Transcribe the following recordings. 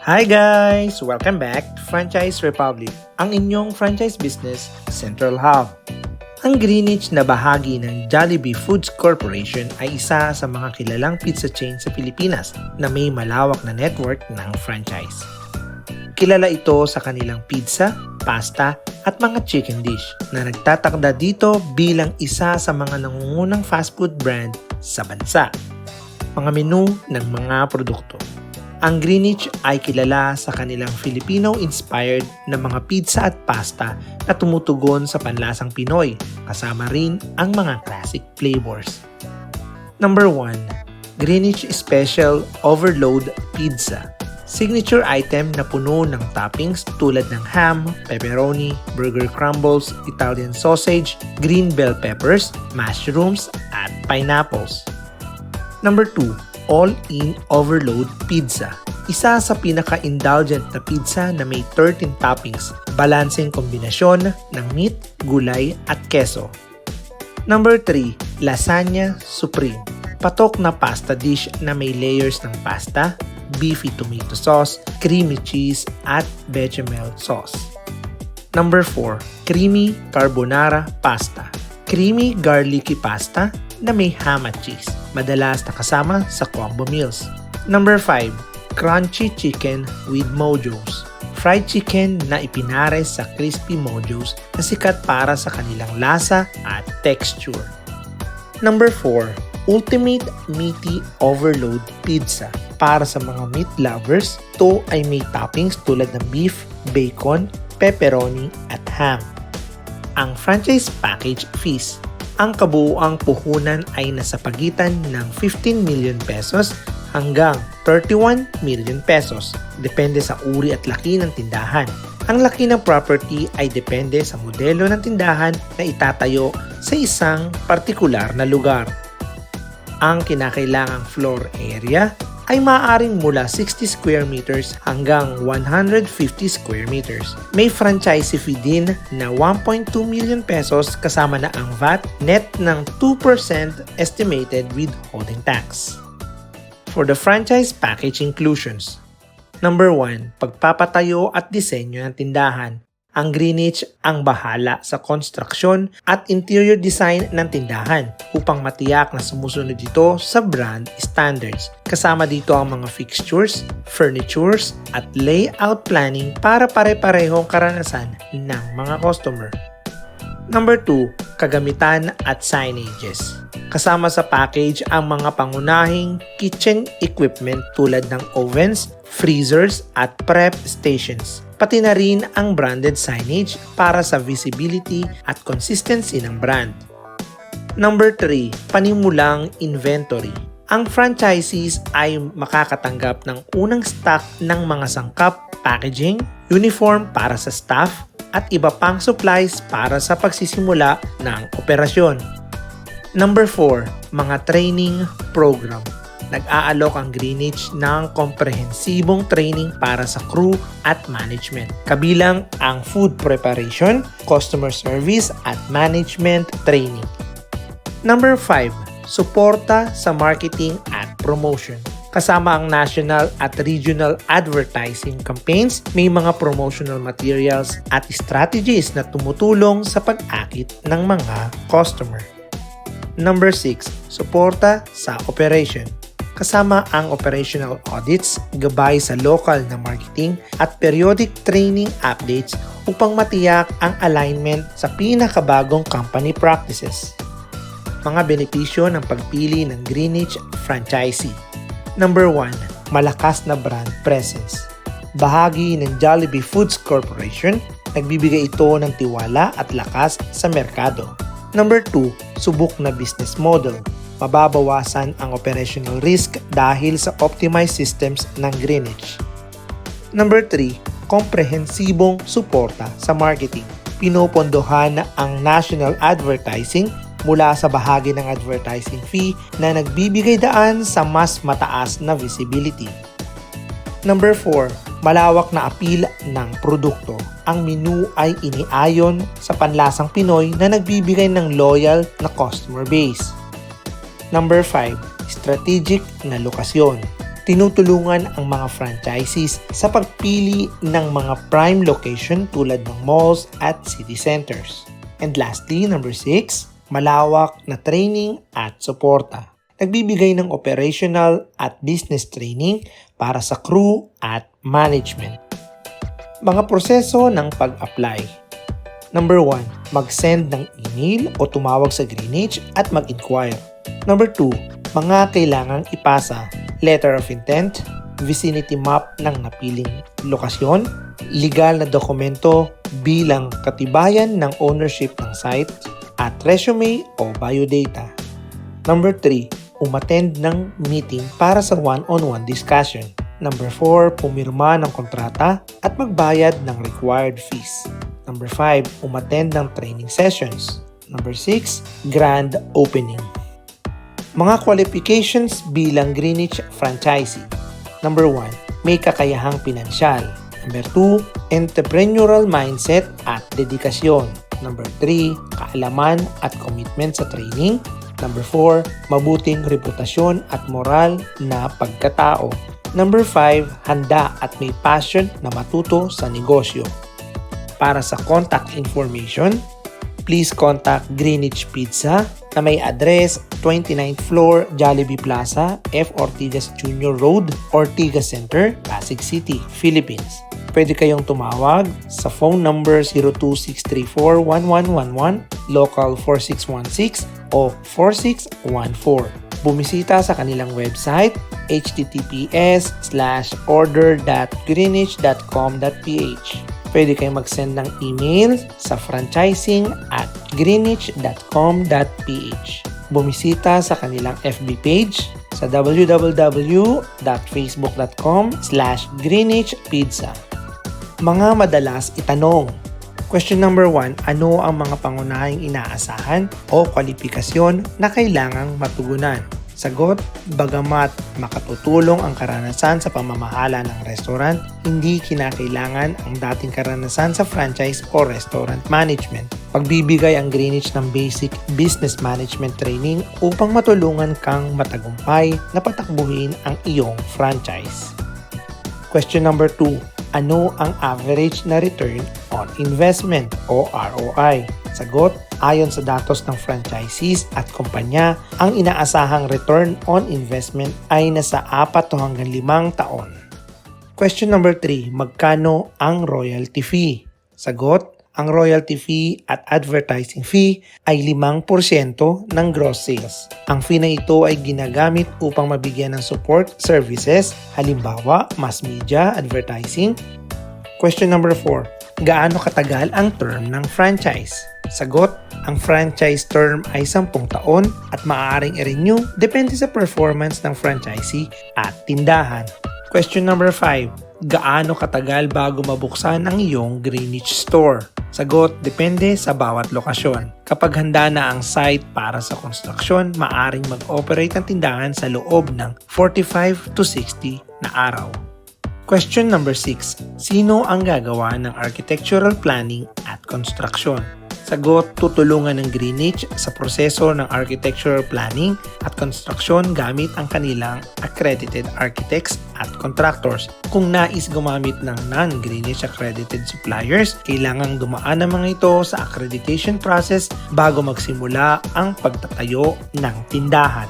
Hi guys! Welcome back to Franchise Republic, ang inyong franchise business central hub. Ang Greenwich na bahagi ng Jollibee Foods Corporation ay isa sa mga kilalang pizza chain sa Pilipinas na may malawak na network ng franchise. Kilala ito sa kanilang pizza, pasta at mga chicken dish na nagtatakda dito bilang isa sa mga nangungunang fast food brand sa bansa. Mga menu ng mga produkto. Ang Greenwich ay kilala sa kanilang Filipino-inspired na mga pizza at pasta na tumutugon sa panlasang Pinoy, kasama rin ang mga classic flavors. Number 1. Greenwich Special Overload Pizza. Signature item na puno ng toppings tulad ng ham, pepperoni, burger crumbles, Italian sausage, green bell peppers, mushrooms, at pineapples. Number 2. All-in Overload Pizza. Isa sa pinaka-indulgent na pizza na may 13 toppings, balancing kombinasyon ng meat, gulay at keso. Number 3. Lasagna Supreme. Patok na pasta dish na may layers ng pasta, beefy tomato sauce, creamy cheese at bechamel sauce. Number 4. Creamy Carbonara Pasta. Creamy garlicky pasta na may ham at cheese, madalas nakasama sa combo meals. Number 5. Crunchy Chicken with Mojos. Fried chicken na ipinares sa crispy mojos na sikat para sa kanilang lasa at texture. Number 4. Ultimate Meaty Overload Pizza. Para sa mga meat lovers, ito ay may toppings tulad ng beef, bacon, pepperoni at ham. Ang franchise package fees. Ang kabuuang puhunan ay nasa pagitan ng 15 million pesos hanggang 31 million pesos, depende sa uri at laki ng tindahan. Ang laki ng property ay depende sa modelo ng tindahan na itatayo sa isang partikular na lugar. Ang kinakailangang floor area ay maaaring mula 60 square meters hanggang 150 square meters. May franchisee fee din na 1.2 million pesos kasama na ang VAT, net ng 2% estimated withholding tax. For the franchise package inclusions. Number 1. Pagpapatayo at disenyo ng tindahan. Ang Greenwich ang bahala sa konstruksyon at interior design ng tindahan upang matiyak na sumusunod ito sa brand standards. Kasama dito ang mga fixtures, furnitures, at layout planning para pare-parehong karanasan ng mga customer. Number 2. Kagamitan at signages. Kasama sa package ang mga pangunahing kitchen equipment tulad ng ovens, freezers, at prep stations. Pati na rin ang branded signage para sa visibility at consistency ng brand. Number 3. Panimulang inventory. Ang franchisees ay makakatanggap ng unang stock ng mga sangkap, packaging, uniform para sa staff, at iba pang supplies para sa pagsisimula ng operasyon. Number 4. Mga training program. Nag-aalok ang Greenwich ng komprehensibong training para sa crew at management. Kabilang ang food preparation, customer service at management training. Number 5. Suporta sa marketing at promotion. Kasama ang national at regional advertising campaigns, may mga promotional materials at strategies na tumutulong sa pag-akit ng mga customer. Number 6. Suporta sa operation. Kasama ang operational audits, gabay sa local na marketing at periodic training updates upang matiyak ang alignment sa pinakabagong company practices. Mga benepisyo ng pagpili ng Greenwich franchisee. Number 1. Malakas na brand presence. Bahagi ng Jollibee Foods Corporation, nagbibigay ito ng tiwala at lakas sa merkado. Number 2. Subok na business model. Mababawasan ang operational risk dahil sa optimized systems ng Greenwich. Number 3. Komprehensibong suporta sa marketing. Pinopondohan ang national advertising mula sa bahagi ng advertising fee na nagbibigay daan sa mas mataas na visibility. Number 4. Malawak na appeal ng produkto. Ang menu ay iniayon sa panlasang Pinoy na nagbibigay ng loyal na customer base. Number 5. Strategic na lokasyon. tinutulungan ang mga franchisees sa pagpili ng mga prime location tulad ng malls at city centers. And lastly, number 6, malawak na training at suporta. Nagbibigay ng operational at business training para sa crew at management. Mga proseso ng pag-apply. Number 1, mag-send ng email o tumawag sa Greenwich at mag-inquire. Number 2, mga kailangang ipasa, letter of intent, vicinity map ng napiling lokasyon, legal na dokumento bilang katibayan ng ownership ng site, at resume o biodata. Number 3, umattend ng meeting para sa one-on-one discussion. Number 4, pumirma ng kontrata at magbayad ng required fees. Number 5, umattend ng training sessions. Number 6, grand opening. Mga qualifications bilang Greenwich franchisee. Number 1, may kakayahang pinansyal. Number 2, entrepreneurial mindset at dedikasyon. Number 3, kaalaman at commitment sa training. Number 4, mabuting reputasyon at moral na pagkatao. Number 5, handa at may passion na matuto sa negosyo. Para sa contact information, please contact Greenwich Pizza na may address 29th floor Jollibee Plaza, F. Ortigas Jr. Road, Ortigas Center, Pasig City, Philippines. Pwede kayong tumawag sa phone number 02634-1111, local 4616 o 4614. Bumisita sa kanilang website https:/order.greenwich.com.ph. Pwede kayong mag-send ng email sa franchising@greenwich.com.ph. Bumisita sa kanilang FB page sa www.facebook.com/greenwichpizza. Mga madalas itanong. Question number 1, ano ang mga pangunahing inaasahan o kwalifikasyon na kailangang matugunan? Sagot, bagamat makatutulong ang karanasan sa pamamahala ng restaurant, hindi kinakailangan ang dating karanasan sa franchise o restaurant management. Pagbibigay ang Greenwich ng basic business management training upang matulungan kang matagumpay na patakbuhin ang iyong franchise. Question number 2, ano ang average na return on investment o ROI? Sagot, ayon sa datos ng franchisees at kumpanya, ang inaasahang return on investment ay nasa 4 hanggang 5 taon. Question number 3, magkano ang royalty fee? Sagot, ang royalty fee at advertising fee ay 5% ng gross sales. Ang fee na ito ay ginagamit upang mabigyan ng support services, halimbawa, mass media, advertising. Question number 4, gaano katagal ang term ng franchise? Sagot, ang franchise term ay 10 taon at maaaring i-renew depende sa performance ng franchisee at tindahan. Question number 5, gaano katagal bago mabuksan ang iyong Greenwich store? Sagot, depende sa bawat lokasyon. Kapag handa na ang site para sa construction, maaaring mag-operate ang tindahan sa loob ng 45 to 60 na araw. Question number 6, sino ang gagawa ng architectural planning at construction? Sagot, tutulungan ng Greenwich sa proseso ng architectural planning at construction gamit ang kanilang accredited architects at contractors. Kung nais gumamit ng non-Greenwich accredited suppliers, kailangang dumaan ang mga ito sa accreditation process bago magsimula ang pagtatayo ng tindahan.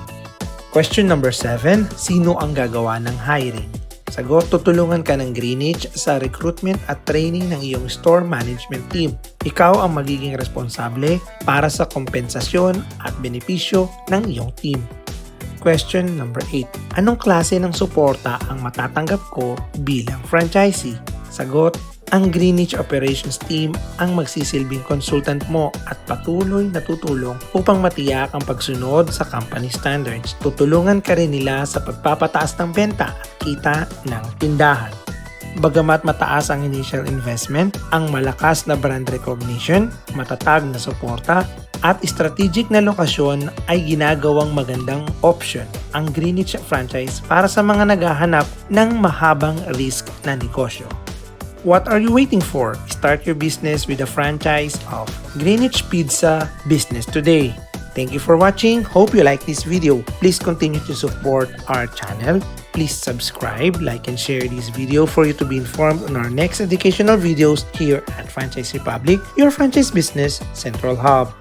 Question number 7, sino ang gagawa ng hiring? Sagot, tutulungan ka ng Greenwich sa recruitment at training ng iyong store management team. Ikaw ang magiging responsable para sa kompensasyon at benepisyo ng iyong team. Question number 8, anong klase ng suporta ang matatanggap ko bilang franchisee? Sagot, ang Greenwich Operations Team ang magsisilbing consultant mo at patuloy na tutulong upang matiyak ang pagsunod sa company standards. Tutulungan ka rin nila sa pagpapataas ng benta at kita ng tindahan. Bagamat mataas ang initial investment, ang malakas na brand recognition, matatag na suporta, at strategic na lokasyon ay ginagawang magandang option ang Greenwich franchise para sa mga naghahanap ng mahabang risk na negosyo. What are you waiting for? Start your business with a franchise of Greenwich Pizza Business today. Thank you for watching. Hope you like this video. Please continue to support our channel. Please subscribe, like, and share this video for you to be informed on our next educational videos here at Franchise Republic, your franchise business central hub.